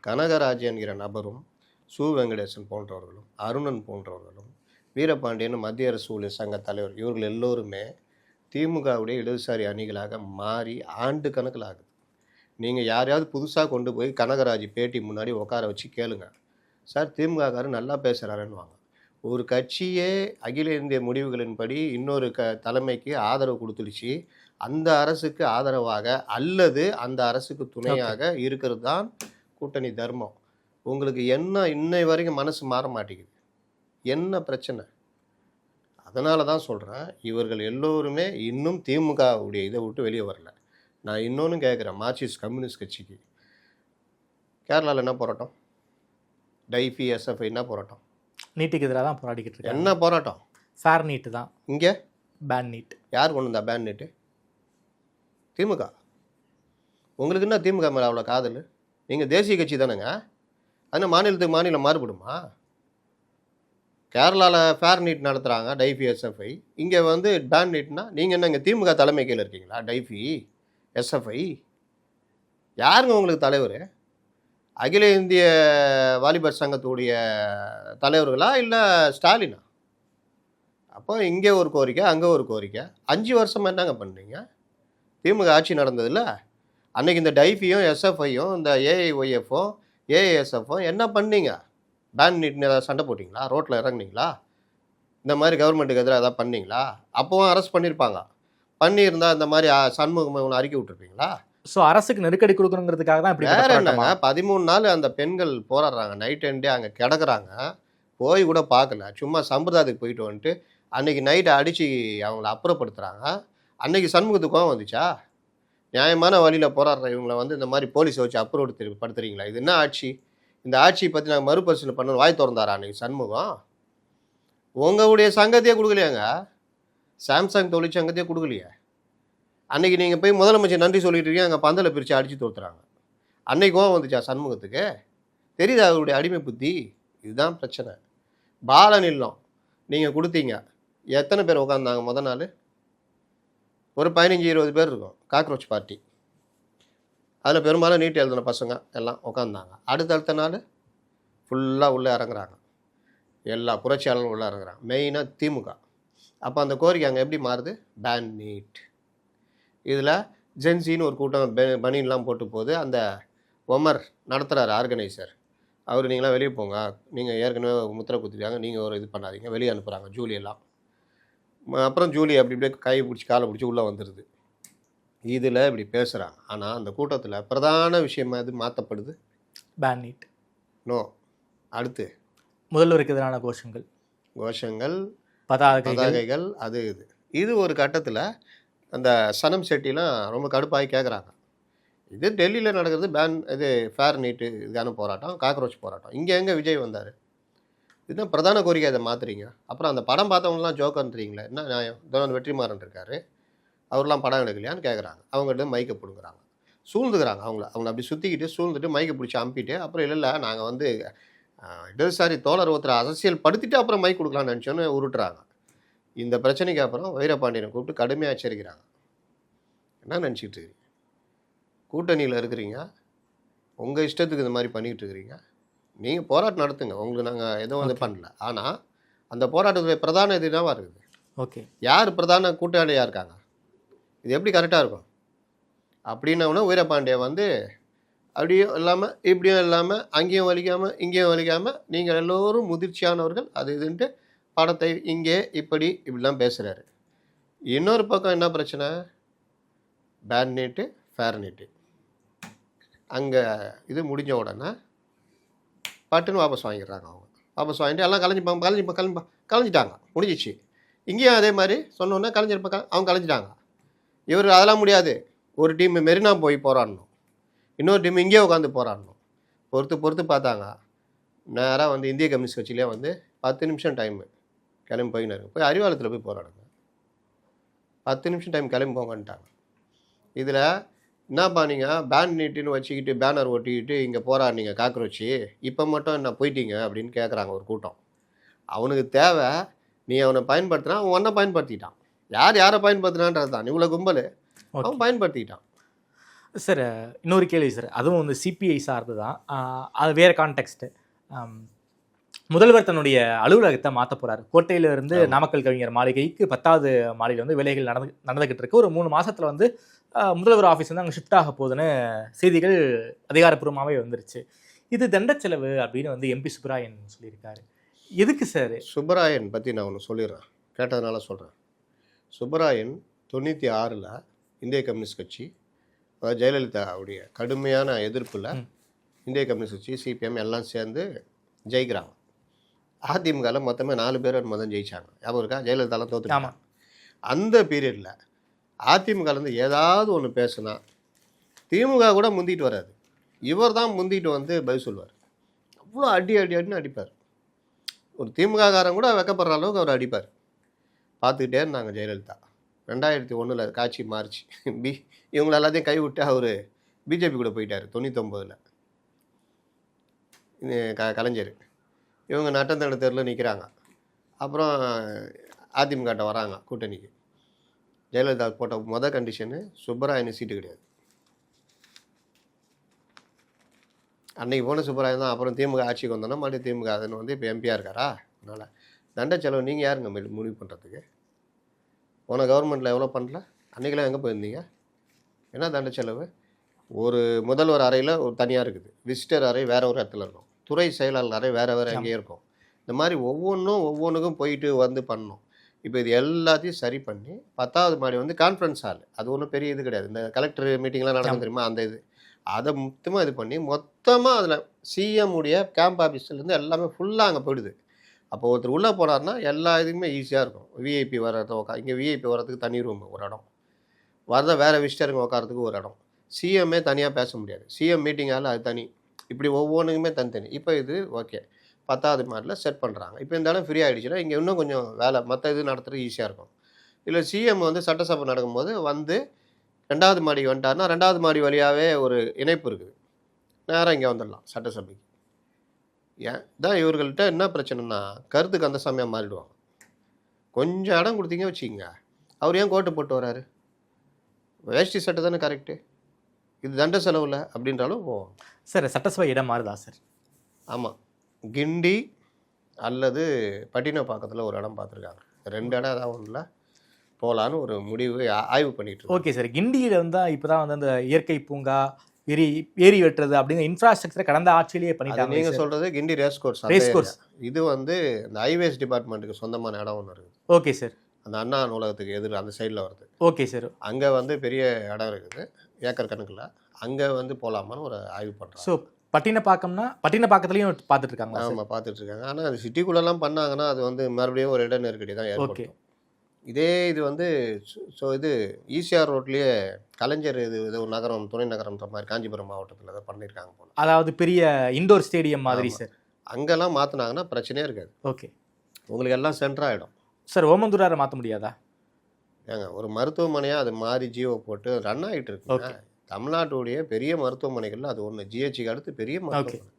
கனகராஜ் என்கிற நபரும் சு வெங்கடேசன் போன்றவர்களும் அருணன் போன்றவர்களும் வீரபாண்டியன் மத்திய அரசு ஊழியர் சங்க தலைவர் இவர்கள் எல்லோருமே திமுகவுடைய இடதுசாரி அணிகளாக மாறி ஆண்டு கணக்கில் ஆகுது. நீங்கள் யாரையாவது புதுசாக கொண்டு போய் கனகராஜ் பேட்டி முன்னாடி உட்கார வச்சு கேளுங்க, சார் திமுககாரர் நல்லா பேசுகிறாருன்னுவாங்க. ஒரு கட்சியே அகில இந்திய முடிவுகளின்படி இன்னொரு தலைமைக்கு ஆதரவு கொடுத்துடுச்சு, அந்த அரசுக்கு ஆதரவாக அல்லது அந்த அரசுக்கு துணையாக இருக்கிறது தான் கூட்டணி தர்மம். உங்களுக்கு என்ன இன்னை வரைக்கும் மனசு மாற மாட்டேங்குது, என்ன பிரச்சனை? அதனால தான் சொல்கிறேன், இவர்கள் எல்லோருமே இன்னும் திமுகவுடைய இதை விட்டு வெளியே வரல. நான் இன்னொன்று கேட்குறேன், மார்க்சிஸ்ட் கம்யூனிஸ்ட் கட்சிக்கு கேரளாவில் என்ன போராட்டம்? டைஃபி எஸ்எஃப்ஐ என்ன போராட்டம்? நீட்டுக்கு எதிராக தான் போராடிக்கிட்டு இருக்கு. என்ன போராட்டம்? ஃபேர் நீட்டு தான். இங்கே பேன் நீட். யார் கொண்டு வந்தா பேன் நீட்டு? திமுக. உங்களுக்கு என்ன திமுக மேலே அவ்வளோ காதல்? நீங்கள் தேசிய கட்சி தானேங்க. அதனால் மாநிலத்துக்கு மாநிலம் மாறுபடுமா? கேரளாவில் ஃபேர் நீட் நடத்துகிறாங்க டைஃபி எஸ்எஃப்ஐ, இங்கே வந்து பேன் நீட்னா நீங்கள் என்ன இங்கே திமுக தலைமை கீழே இருக்கீங்களா? டைஃபி எஸ்எஃப்ஐ யாருங்க உங்களுக்கு தலைவர்? அகில இந்திய வாலிபர் சங்கத்துடைய தலைவர்களா இல்லை ஸ்டாலினா? அப்போ இங்கே ஒரு கோரிக்கை அங்கே ஒரு கோரிக்கை. 5 வருஷமாக என்னங்க பண்ணுறீங்க? திமுக ஆட்சி நடந்ததில்ல, அன்றைக்கி இந்த டைஃபியும் எஸ்எஃப்ஐயும் இந்த ஏஐஒய்எஃப்பும் ஏஏஎஸ்எஃப்பும் என்ன பண்ணீங்க? பேன் நீட்னு ஏதாவது சண்டை போட்டிங்களா? ரோட்டில் இறங்குனீங்களா? இந்த மாதிரி கவர்மெண்ட்டுக்கு எதிராக எதாவது பண்ணீங்களா? அப்போவும் அரெஸ்ட் பண்ணியிருப்பாங்க. பண்ணியிருந்தால் இந்த மாதிரி சண்முகமாக ஒன்று அறிக்கை விட்டுருப்பீங்களா? ஸோ அரசுக்கு நெருக்கடி கொடுக்கணுங்கிறதுக்காக தான் இப்படி வேறு என்னங்க 13 நாள் அந்த பெண்கள் போராடுறாங்க, நைட் அண்ட் டே அங்கே கிடக்குறாங்க, போய் கூட பார்க்கல, சும்மா சம்பிரதாயத்துக்கு போயிட்டு வந்துட்டு அன்றைக்கி நைட்டை அடித்து அவங்கள அப்புறப்படுத்துகிறாங்க. அன்றைக்கி சண்முகத்துக்கு கோவம் வந்துச்சா? நியாயமான வழியில் போராடுற இவங்களை வந்து இந்த மாதிரி போலீஸை வச்சு அப்புறம் படுத்துறீங்களா? இது என்ன ஆட்சி? இந்த ஆட்சியை பற்றி நாங்கள் மறுபரிசீலனை பண்ணணும் வாய் திறந்தாரா அன்றைக்கி சண்முகம்? உங்களுடைய சங்கத்தையே கொடுக்கலையாங்க, சாம்சங் தொழிற்சங்கத்தையே கொடுக்கலையே. அன்றைக்கி நீங்கள் போய் முதலமைச்சர் நன்றி சொல்லிட்டு இருக்கீங்க, அங்கே பந்தலை பிரித்து அடித்து தோற்றுறாங்க. அன்னைக்கு கோவம் வந்துச்சா சண்முகத்துக்கு? தெரியுது அவருடைய அடிமை புத்தி. இதுதான் பிரச்சனை. பாலன் இல்லம் நீங்கள் கொடுத்தீங்க, எத்தனை பேர் உட்காந்தாங்க முத நாள்? ஒரு 15-20 பேர் இருக்கும், காக்ரோச் பார்ட்டி. அதில் பெரும்பாலும் நீட் எழுதின பசங்க எல்லாம் உட்காந்தாங்க. அடுத்தடுத்த நாள் ஃபுல்லாக உள்ளே இறங்குறாங்க, எல்லா புரட்சியாளர்களும் உள்ளே இறங்குறாங்க, மெயினாக திமுக. அப்போ அந்த கோரிக்கை அங்கே எப்படி மாறுது? Ban NEET. இதில் ஜென்சின்னு ஒரு கூட்டம் பனின்லாம் போட்டு போகுது. அந்த ஒமர் நடத்துகிறார் ஆர்கனைசர், அவர் நீங்களாம் வெளியே போங்க, நீங்கள் ஏற்கனவே முத்திரை குத்திருக்காங்க, நீங்கள் ஒரு இது பண்ணாதீங்க, வெளியே அனுப்புகிறாங்க ஜூலியெல்லாம். அப்புறம் ஜூலி அப்படி இப்படியே கை பிடிச்சி காலை பிடிச்சி உள்ளே வந்துடுது. இதில் இப்படி பேசுகிறாங்க. ஆனால் அந்த கூட்டத்தில் பிரதான விஷயமா இது மாற்றப்படுது, பேன் நீட். நோ. அடுத்து முதல்வருக்கு எதிரான கோஷங்கள், பதாகைகள், அது இது ஒரு கட்டத்தில் அந்த சனம் செட்டிலாம் ரொம்ப கடுப்பாகி கேட்குறாங்க. இது டெல்லியில் நடக்கிறது பேன், இது ஃபேர் நீட்டு இதுக்கான போராட்டம், காக்ரோச் போராட்டம். இங்கே எங்கே விஜய் வந்தார்? இதுதான் பிரதான கோரிக்கை. அதை மாற்றுறீங்க. அப்புறம் அந்த படம் பார்த்தவங்களாம் ஜோக்கன்றீங்களே, என்ன நியாயம்? இதெல்லாம் வெற்றிமாறன் இருக்கார், அவர்லாம் படம் எடுக்கலையான்னு கேட்குறாங்க. அவங்கள்ட்ட மைக்கை பிடுங்குறாங்க, சூழ்ந்துக்கிறாங்க. அவங்க அப்படி சுற்றிக்கிட்டு சூழ்ந்துட்டு மைக்கை பிடிச்சி அம்பிட்டு, அப்புறம் இல்லை நாங்கள் வந்து இடதுசாரி தோழர் ஒருத்தர் அரசியல் படுத்திட்டு அப்புறம் மைக் கொடுக்கலான்னு நினச்சோன்னு உருட்டுறாங்க. இந்த பிரச்சனைக்கு அப்புறம் வீரபாண்டியனை கூப்பிட்டு கடுமையாக எச்சரிக்கிறாங்க. என்ன நினச்சிக்கிட்டு இருக்கிறீங்க? கூட்டணியில் இருக்கிறீங்க, உங்கள் இஷ்டத்துக்கு இந்த மாதிரி பண்ணிக்கிட்டு இருக்கிறீங்க. நீங்கள் போராட்டம் நடத்துங்க, உங்களுக்கு நாங்கள் எதுவும் வந்து பண்ணல. ஆனால் அந்த போராட்டத்துடைய பிரதான இது என்னவா இருக்குது? ஓகே, யார் பிரதான கூட்டாளியாக இருக்காங்க? இது எப்படி கரெக்டாக இருக்கும்? அப்படின்னா வீரபாண்டிய வந்து அப்படியும் இல்லாமல் இப்படியும் இல்லாமல் அங்கேயும் வலிக்காமல் இங்கேயும் வலிக்காமல் நீங்கள் எல்லோரும் முதிர்ச்சியானவர்கள் அது இதுன்ட்டு படத்தை இங்கே இப்படிலாம் பேசுகிறாரு. இன்னொரு பக்கம் என்ன பிரச்சனை? பேன் நீட்டு, ஃபேர் நீட்டு. அங்கே இது முடிஞ்ச உடனே பட்டுன்னு வாபஸ் வாங்கிடுறாங்க. அவங்க வாபஸ் வாங்கிட்டு எல்லாம் கலைஞ்சிட்டாங்க, முடிஞ்சிச்சு. இங்கேயும் அதே மாதிரி சொன்னோன்னே அவங்க கலைஞ்சிட்டாங்க. இவர் அதெல்லாம் முடியாது, ஒரு டீம் மெரினா போய் போராடணும், இன்னொரு டீம் இங்கேயே உட்காந்து போராடணும். பொறுத்து பார்த்தாங்க. நேராக வந்து இந்திய கம்யூனிஸ்ட் கட்சியிலே வந்து 10 நிமிஷம் டைமு கிளம்பி போயினாரு. போய் அறிவாலயத்தில் போய் போராடுங்க, 10 நிமிஷம் டைம் கிளம்பி போங்கன்ட்டாங்க. இதில் என்னப்பா நீங்கள் பேன் நீட்டுன்னு வச்சுக்கிட்டு பேனர் ஒட்டிக்கிட்டு இங்கே போராடினீங்க காக்ரோச்சி, இப்போ மட்டும் என்ன போயிட்டீங்க அப்படின்னு கேட்குறாங்க ஒரு கூட்டம். அவனுக்கு தேவை நீ அவனை பயன்படுத்தினா, அவன் ஒன்றை பயன்படுத்திக்கிட்டான். யாரை பயன்படுத்தினான்றது தான் இவ்வளோ கும்பல், அவன் பயன்படுத்திக்கிட்டான். சார் இன்னொரு கேள்வி சார், அதுவும் வந்து சிபிஐ சார்ந்து தான், அது வேறு கான்டெக்ஸ்ட்டு. முதல்வர் தன்னுடைய அலுவலகத்தை மாற்ற போகிறார். கோட்டையிலிருந்து நாமக்கல் கவிஞர் மாளிகைக்கு 10வது மாடியில் வந்து வேலைகள் நடந்துக்கிட்டு இருக்கு. ஒரு 3 மாதத்தில் வந்து முதல்வர் ஆஃபீஸ் வந்து அங்கே ஷிஃப்ட் ஆக போகுதுன்னு செய்திகள் அதிகாரப்பூர்வமாகவே வந்துருச்சு. இது தண்ட செலவு அப்படின்னு வந்து எம்பி சுப்பராயன் சொல்லியிருக்காரு. எதுக்கு சார்? சுப்பராயன் பற்றி நான் ஒன்று சொல்லிடுறேன், கேட்டதுனால சொல்கிறேன். சுப்பராயன் 96ல் இந்திய கம்யூனிஸ்ட் கட்சி, அதாவது ஜெயலலிதாவுடைய கடுமையான எதிர்ப்பில் இந்திய கம்யூனிஸ்ட் கட்சி, சிபிஎம் எல்லாம் சேர்ந்து ஜெயிக்கிறாங்க. அதிமுகவில் மொத்தமே 4 பேர் மொதல் ஜெயிச்சாங்க. ஞாபகம் இருக்கா? ஜெயலலிதாலாம் தோற்றுட்டாங்க. அந்த பீரியடில் அதிமுகலேருந்து ஏதாவது ஒன்று பேசுனா திமுக கூட முந்திட்டு வராது, இவர் தான் முந்திட்டு வந்து பதில் சொல்வார். அவ்வளோ அடின்னு அடிப்பார். ஒரு திமுககாரன் கூட வெக்கப்படுற அளவுக்கு அவர் அடிப்பார். பார்த்துக்கிட்டே இருந்தாங்க ஜெயலலிதா. 2001 காட்சி மாறிச்சு. இவங்களை எல்லாத்தையும் கைவிட்டு அவர் பிஜேபி கூட போயிட்டார். 99ல் கலைஞர் இவங்க நட்டந்தட தெருவில் நிற்கிறாங்க. அப்புறம் அதிமுகட்ட வராங்க கூட்டணிக்கு. ஜெயலலிதா போட்ட மொதல் கண்டிஷனு சுப்பராயனு சீட்டு கிடையாது. அன்றைக்கி போன சுப்பராயன் தான். அப்புறம் திமுக ஆட்சிக்கு வந்தோன்னா மறுபடியும் திமுக அதுன்னு வந்து இப்போ எம்பியாக இருக்காரா? அதனால் தண்ட செலவு நீங்கள் யாருங்க முடிவு பண்ணுறதுக்கு? போன கவர்மெண்ட்டில் எவ்வளோ பண்ணல? அன்றைக்கெல்லாம் எங்கே போயிருந்தீங்க? என்ன தண்ட செலவு? ஒரு முதல்வர் அறையில் ஒரு தனியாக இருக்குது, விசிட்டர் அறை வேறு ஒரு இடத்துல இருக்கும், துறை செயலாளர் அறை வேறு எங்கேயும் இருக்கும். இந்த மாதிரி ஒவ்வொன்றுக்கும் போயிட்டு வந்து பண்ணணும். இப்போ இது எல்லாத்தையும் சரி பண்ணி 10வது மாடி வந்து கான்ஃபரன்ஸ் ஹால், அது ஒன்றும் பெரிய இது கிடையாது. இந்த கலெக்டர் மீட்டிங்லாம் நடக்கும் தெரியுமா, அந்த இது அதை மொத்தமாக இது பண்ணி மொத்தமாக அதில் சிஎம் உடைய கேம்ப் ஆஃபீஸ்லேருந்து எல்லாமே ஃபுல்லாக அங்கே போயிடுது. அப்போ ஒருத்தர் உள்ளே போனார்னா எல்லா இதுக்குமே ஈஸியாக இருக்கும். விஐபி வர்றத இங்கே விஐபி வர்றதுக்கு தனி ரூம் ஒரு இடம், வரத வேறு விசிட்டருங்க உட்காரத்துக்கு ஒரு இடம். சிஎம்ஏ தனியாக பேச முடியாது. சிஎம் மீட்டிங் ஹால் அது தனி. இப்படி ஒவ்வொன்றுக்குமே தனித்தனி. இப்போ இது ஓகே 10வது மாடியில் செட் பண்ணுறாங்க. இப்போ இந்த இடம் ஃப்ரீ ஆகிடுச்சுன்னா இங்கே இன்னும் கொஞ்சம் வேலை மற்ற இது நடத்துறது ஈஸியாக இருக்கும். இல்லை சிஎம் வந்து சட்டசபை நடக்கும்போது வந்து 2வது மாடிக்கு வந்துட்டாருன்னா 2வது மாடி வழியாகவே ஒரு இணைப்பு இருக்குது. நேராக இங்கே வந்துடலாம் சட்டசபைக்கு. ஏன் தான் இவர்கள்ட்ட என்ன பிரச்சனைனா கருத்துக்கு அந்த சமயம் மாறிடுவாங்க. கொஞ்சம் இடம் கொடுத்தீங்க வச்சுக்கோங்க, அவர் ஏன் கோட்டு போட்டு வராரு, வேஷ்டி சட்டை தானே கரெக்டு, இது தண்ட செலவில் அப்படின்றாலும் போவோம். சார் சட்டசபை இடம் மாறுதா சார்? ஆமாம், கிண்டி அல்லது பட்டினப்பாக்கத்தில் ஒரு இடம் பார்த்துருக்காங்க. 2 இடம் ஏதாவது ஒன்றில் போகலான்னு ஒரு முடிவு ஆய்வு பண்ணிட்டு இருக்கோம். ஓகே சார், கிண்டியில் வந்தால் இப்போ தான் வந்து அந்த இயற்கை பூங்கா ஏரி வெட்டுறது அப்படிங்கிற இன்ஃப்ராஸ்ட்ரக்சரை கடந்த ஆட்சியிலேயே பண்ணிட்டாங்க. நீங்கள் சொல்கிறது கிண்டி ரேஸ் கோர்ஸ். இது வந்து இந்த ஹைவேஸ் டிபார்ட்மெண்ட்டுக்கு சொந்தமான இடம் ஒன்று இருக்குது. Okay sir. அந்த அண்ணா நூலகத்துக்கு எதிர் அந்த சைடில் வருது. Okay sir. அங்கே வந்து பெரிய இடம் இருக்குது, ஏக்கர் கணக்கில். அங்கே வந்து போகலாமான்னு ஒரு ஆய்வு பண்ணுறாங்க. ஸோ பட்டினப்பாக்கத்துலேயும் பார்த்துட்டு இருக்காங்க. ஆமாம், பார்த்துட்டு இருக்காங்க. ஆனால் அது சிட்டிக்குள்ளெல்லாம் பண்ணாங்கன்னா அது வந்து மறுபடியும் ஒரு இட நெருக்கடி தான் ஏற்படும். இதே இது வந்து இது ஈசிஆர் ரோட்லேயே கலைஞர் இது ஒரு நகரம், துணை நகரம்ன்ற மாதிரி காஞ்சிபுரம் மாவட்டத்தில் தான் பண்ணியிருக்காங்க போல. அதாவது பெரிய இண்டோர் ஸ்டேடியம் மாதிரி சார். அங்கெல்லாம் மாற்றினாங்கன்னா பிரச்சனையே இருக்காது. ஓகே, உங்களுக்கு எல்லாம் சென்டர் ஆகிடும். சார் ஓமந்தூராரை மாற்ற முடியாதா? ஏங்க ஒரு மருத்துவமனையாக அது மாதிரி ஜியோ போட்டு ரன் ஆகிட்டு இருக்கு. தமிழ்நாட்டுடைய பெரிய மருத்துவமனைகள்ல அது ஒன்று. ஜிஹெச்சுக்கு அடுத்து பெரிய மருத்துவமனை.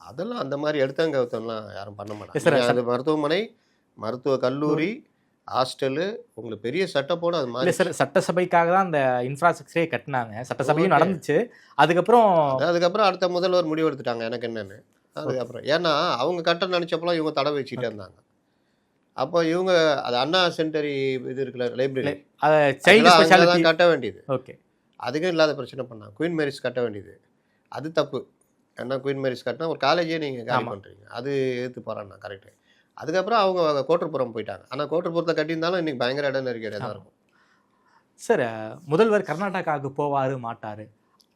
அதெல்லாம் அந்த மாதிரி எடுத்தாங்க யாரும் பண்ண மாட்டாங்க. அது மருத்துவமனை, மருத்துவ கல்லூரி, ஹாஸ்டலு, உங்களுக்கு பெரிய செட்டப்போடு அது மாதிரி. சார் சட்டசபைக்காக தான் அந்த இன்ஃப்ராஸ்ட்ரக்சரே கட்டினாங்க. சட்டசபையும் நடந்துச்சு. அதுக்கப்புறம் அடுத்த முதல்வர் முடிவு எடுத்துட்டாங்க எனக்கு என்னன்னு. அதுக்கப்புறம் ஏன்னா அவங்க கட்ட நினச்சப்பெல்லாம் இவங்க தடை வச்சுக்கிட்டே இருந்தாங்க. அப்போ இவங்க அது அண்ணா சென்டரி இது இருக்குல்ல, லைப்ரரி, தான் கட்ட வேண்டியது. ஓகே, அதுக்கும் இல்லாத பிரச்சனை பண்ணாங்க. குயின் மேரிஸ் கட்ட வேண்டியது, அது தப்பு. ஏன்னா குயின் மேரிஸ் கட்டினா ஒரு காலேஜே நீங்கள் காலி பண்ணுறீங்க, அது எடுத்து போகிறாங்க. கரெக்டு. அதுக்கப்புறம் அவங்க கோட்டர்புரம் போயிட்டாங்க. ஆனால் கோட்டர்புரத்தை கட்டியிருந்தாலும் இன்றைக்கி பயங்கர இடம் நெருக்கடியாக தான் இருக்கும். சார் முதல்வர் கர்நாடகாவுக்கு போவார் மாட்டார்,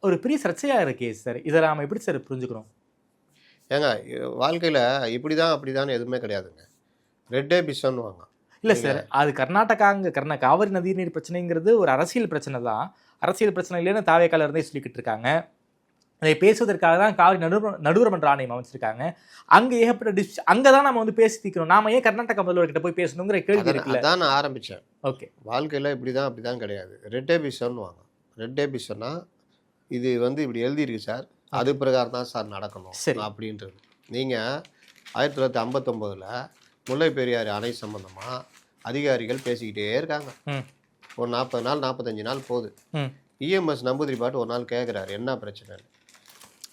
ஒரு பெரிய சர்ச்சையாக இருக்கே சார். இதை நாம் எப்படி சார் புரிஞ்சுக்கிறோம்? ஏங்க வாழ்க்கையில் இப்படி தான் அப்படி தான் எதுவுமே கிடையாதுங்க. ரெட்டே பிஸ்வாங்க. இல்லை சார், அது கர்நாடகாங்க காவிரி நதிநீர் பிரச்சனைங்கிறது ஒரு அரசியல் பிரச்சனை தான். அரசியல் பிரச்சனை இல்லைன்னு தாவேக்கால இருந்தே சொல்லிக்கிட்டு இருக்காங்க. அதை பேசுவதற்காக தான் காவிரி நடுவர் மன்ற ஆணையம் அமைச்சிருக்காங்க. அங்கே ஏகப்பட்ட அங்கே தான் நம்ம வந்து பேசி தீர்க்கணும். நாம ஏன் கர்நாடகா முதல்வர்கிட்ட போய் பேசணுங்கிற கேள்வி இருக்குல்ல. அதான் நான் ஆரம்பித்தேன். ஓகே, வாழ்க்கையில் இப்படி தான் அப்படி தான் கிடையாது. ரெட்டே பிஸ்வாங்க. ரெட்டே பிஸ்வன்னா இது வந்து இப்படி எழுதியிருக்கு சார், அது பிரகாரம் தான் சார் நடக்கணும் அப்படின்றது. நீங்கள் 1959 முல்லை பெரியாறு அணை சம்பந்தமாக அதிகாரிகள் பேசிக்கிட்டே இருக்காங்க. ஒரு 40 நாள் 45 நாள் போகுது. இஎம்எஸ் நம்பூதிரி பாட்டு ஒரு நாள் கேட்குறாரு என்ன பிரச்சனை.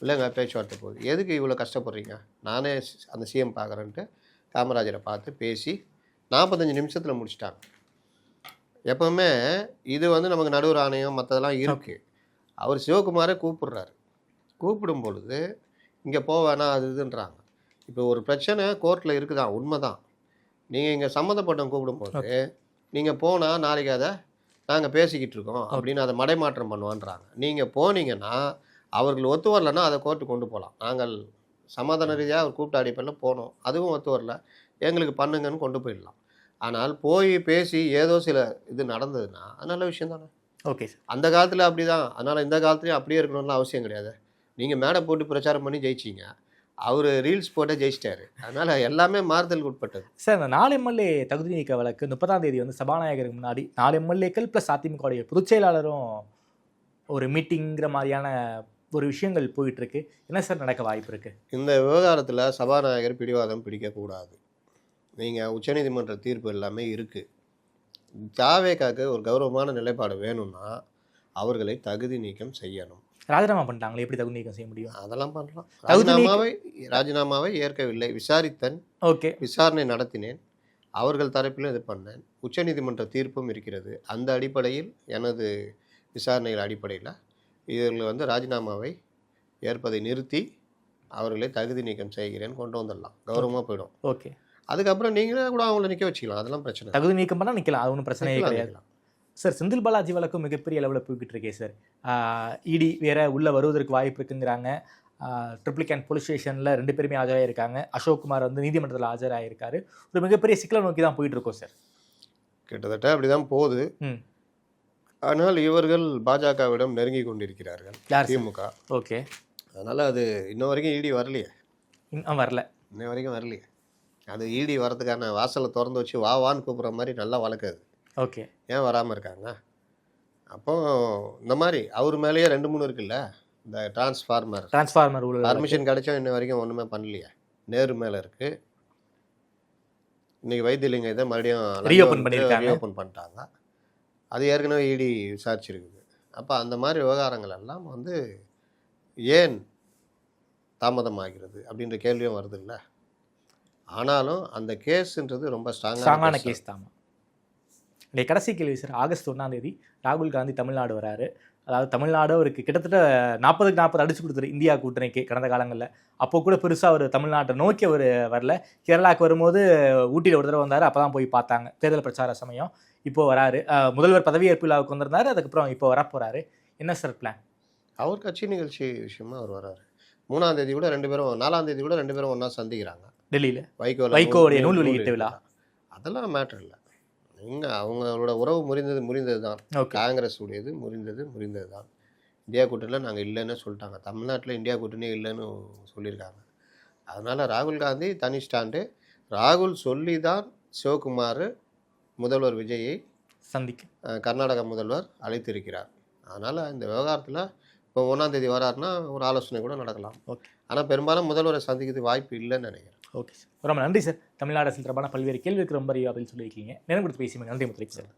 இல்லைங்க பேச்சுவார்த்தை போகுது. எதுக்கு இவ்வளோ கஷ்டப்படுறீங்க, நானே அந்த சிஎம் பார்க்குறேன்ட்டு காமராஜரை பார்த்து பேசி 45 நிமிஷத்தில் முடிச்சிட்டாங்க. எப்போவுமே இது வந்து நமக்கு நடுவர் ஆணையம் மற்றதெல்லாம் இருக்குது. அவர் சிவகுமாரே கூப்பிடுறாரு. கூப்பிடும் பொழுது இங்கே போவேனா அது இதுன்றாங்க. இப்போ ஒரு பிரச்சனை கோர்ட்டில் இருக்குதான், உண்மை தான். நீங்கள் இங்கே சம்மந்தப்பட்டவங்க கூப்பிடும்போது நீங்கள் போனால் நாளைக்கு அதை நாங்கள் பேசிக்கிட்டு இருக்கோம் அப்படின்னு அதை மடைமாற்றம் பண்ணுவான்றாங்க. நீங்கள் போனீங்கன்னா அவர்கள் ஒத்து வரலன்னா அதை கோர்ட்டு கொண்டு போகலாம். நாங்கள் சமாதான ரீதியாக அவர் கூப்பிட்டு அடிப்படையில் போனோம், அதுவும் ஒத்து வரல, எங்களுக்கு பண்ணுங்கன்னு கொண்டு போயிடலாம். ஆனால் போய் பேசி ஏதோ சில இது நடந்ததுன்னா அது நல்ல விஷயம் தானே. ஓகே சார், அந்த காலத்தில் அப்படி தான். அதனால் இந்த காலத்துலேயும் அப்படியே இருக்கணும்னு அவசியம் கிடையாது. நீங்கள் மேடை போட்டு பிரச்சாரம் பண்ணி ஜெயிச்சிங்க, அவர் ரீல்ஸ் போட்டே ஜெயிச்சிட்டாரு. அதனால் எல்லாமே மாறுதலுக்கு உட்பட்டது. சார் இந்த 4 எம்எல்ஏ தகுதி நீக்க வழக்கு 30ஆம் தேதி வந்து சபாநாயகருக்கு முன்னாடி 4 எம்எல்ஏக்கள் ப்ளஸ் அதிமுகவுடைய பொதுச் செயலாளரும் ஒரு மீட்டிங்கிற மாதிரியான ஒரு விஷயங்கள் போயிட்டுருக்கு. என்ன சார் நடக்க வாய்ப்பு இருக்குது? இந்த விவகாரத்தில் சபாநாயகர் பிடிவாதம் பிடிக்கக்கூடாது. நீங்கள் உச்சநீதிமன்ற தீர்ப்பு எல்லாமே இருக்குது. தாவேக்காக்கு ஒரு கௌரவமான நிலைப்பாடு வேணும்னா அவர்களை தகுதி நீக்கம் செய்யணும். ராஜினாமா பண்ணிட்டாங்களே, எப்படி தகுதி நீக்கம் செய்ய முடியும்? அதெல்லாம் பண்ணலாம். ராஜினாமாவை ஏற்கவில்லை, விசாரித்தேன். ஓகே, விசாரணை நடத்தினேன், அவர்கள் தரப்பிலும் இது பண்ணேன். உச்சநீதிமன்ற தீர்ப்பும் இருக்கிறது. அந்த அடிப்படையில் எனது விசாரணைகள் அடிப்படையில் இவர்கள் வந்து ராஜினாமாவை ஏற்பதை நிறுத்தி அவர்களை தகுதி நீக்கம் செய்கிறேன்னு கொண்டு வந்துடலாம். கௌரவமாக போயிடும். ஓகே, அதுக்கப்புறம் நீங்களே கூட அவங்கள நிற்க வச்சுக்கலாம். அதெல்லாம் பிரச்சனை. தகுதி நீக்கம் பண்ணால் நிற்கலாம், அது ஒன்றும் பிரச்சனையே கிடையாது. சார் செந்தில் பாலாஜி வழக்கும் மிகப்பெரிய அளவில் போய்கிட்டு இருக்கே சார். இடி வேற உள்ளே வருவதற்கு வாய்ப்பு இருக்குங்கிறாங்க. ட்ரிப்ளிகேன் போலீஸ் ஸ்டேஷனில் 2 பேருமே ஆஜராகிருக்காங்க. அசோக்குமார் வந்து நீதிமன்றத்தில் ஆஜராகிருக்காரு. ஒரு மிகப்பெரிய சிக்கலை நோக்கி தான் போயிட்டு இருக்கோம் சார். கிட்டத்தட்ட அப்படி தான் போகுது. ஆனால் இவர்கள் பாஜகவிடம் நெருங்கி கொண்டிருக்கிறார்கள் யார் சார்? திமுக. ஓகே, அதனால் அது இன்ன வரைக்கும் இடி வரலையே, இன்னும் வரல. இன்ன வரைக்கும் வரலையே. அது இடி வரதுக்கான வாசலை திறந்து வச்சு வா வான்னு கூப்பிட்ற மாதிரி நல்லா வளர்க்குது. ஓகே, ஏன் வராமல் இருக்காங்க? அப்போ இந்த மாதிரி அவர் மேலேயே 2-3 இருக்குல்ல, இந்த டிரான்ஸ்ஃபார்மர் ஊழல். பர்மிஷன் கிடைச்சா இன்ன வரைக்கும் ஒன்றுமே பண்ணலையே. நேரு மேலே இருக்குது. இன்றைக்கி வைத்தியலிங்கம் இதை மறுபடியும் ரீஓப்பன் பண்ணிட்டாங்க. அது ஏற்கனவே இடி விசாரிச்சிருக்குது. அப்போ அந்த மாதிரி விவகாரங்கள் எல்லாம் வந்து ஏன் தாமதமாகிறது அப்படின்ற கேள்வியும் வருது இல்லை. ஆனாலும் அந்த கேஸுன்றது ரொம்ப ஸ்ட்ராங்கான கேஸ் தான். இன்றைய கடைசி கேள்வி சார். ஆகஸ்ட் 1 ராகுல் காந்தி தமிழ்நாடு வராரு. அதாவது தமிழ்நாடு அவருக்கு கிட்டத்தட்ட 40க்கு 40 அடிச்சு கொடுத்துரு இந்தியா கூட்டணிக்கு கடந்த காலங்களில். அப்போ கூட பெருசாக ஒரு தமிழ்நாட்டை நோக்கி அவர் வரல. கேரளாவுக்கு வரும்போது ஊட்டியில் ஒரு தடவை வந்தார், அப்போ தான் போய் பார்த்தாங்க தேர்தல் பிரச்சார சமயம். இப்போது வராரு, முதல்வர் பதவியேற்பு விழாவுக்கு வந்திருந்தார், அதுக்கப்புறம் இப்போ வரப்போகிறாரு. என்ன சார் பிளான்? அவர் கட்சி நிகழ்ச்சி விஷயமா அவர் வராரு. 3ஆம் தேதி கூட 2 பேரும், 4ஆம் தேதி கூட 2 பேரும் ஒன்றா சந்திக்கிறாங்க டெல்லியில். வைகோவுடைய நூல் வெளியீட்டு விழா. அதெல்லாம் மேட்டர் இல்லை. இங்கே அவங்களோட உறவு முறிந்தது தான். காங்கிரஸ் உடையது முறிந்தது தான். இந்தியா கூட்டணியில் நாங்கள் இல்லைன்னு சொல்லிட்டாங்க. தமிழ்நாட்டில் இந்தியா கூட்டணியே இல்லைன்னு சொல்லியிருக்காங்க. அதனால் ராகுல் காந்தி தனி ஸ்டாண்டு. ராகுல் சொல்லி தான் சிவகுமார் முதல்வர் விஜயை சந்திக்க கர்நாடக முதல்வர் அழைத்திருக்கிறார். அதனால் இந்த விவகாரத்தில் இப்போ 1ஆம் தேதி வராருன்னா ஒரு ஆலோசனை கூட நடக்கலாம். ஓகே, ஆனால் பெரும்பாலும் முதல்வரை சந்திக்கிறது வாய்ப்பு இல்லைன்னு நினைக்கிறேன். ஓகே சார், ரொம்ப நன்றி சார். தமிழ்நாடு அரசியல் தொடர்பான பல்வேறு கேள்விக்கு ரொம்ப பதில் சொல்லியிருக்கீங்க. நேரம் கொடுத்து பேசியுமே. நன்றி முத்துரைக்கு சார்.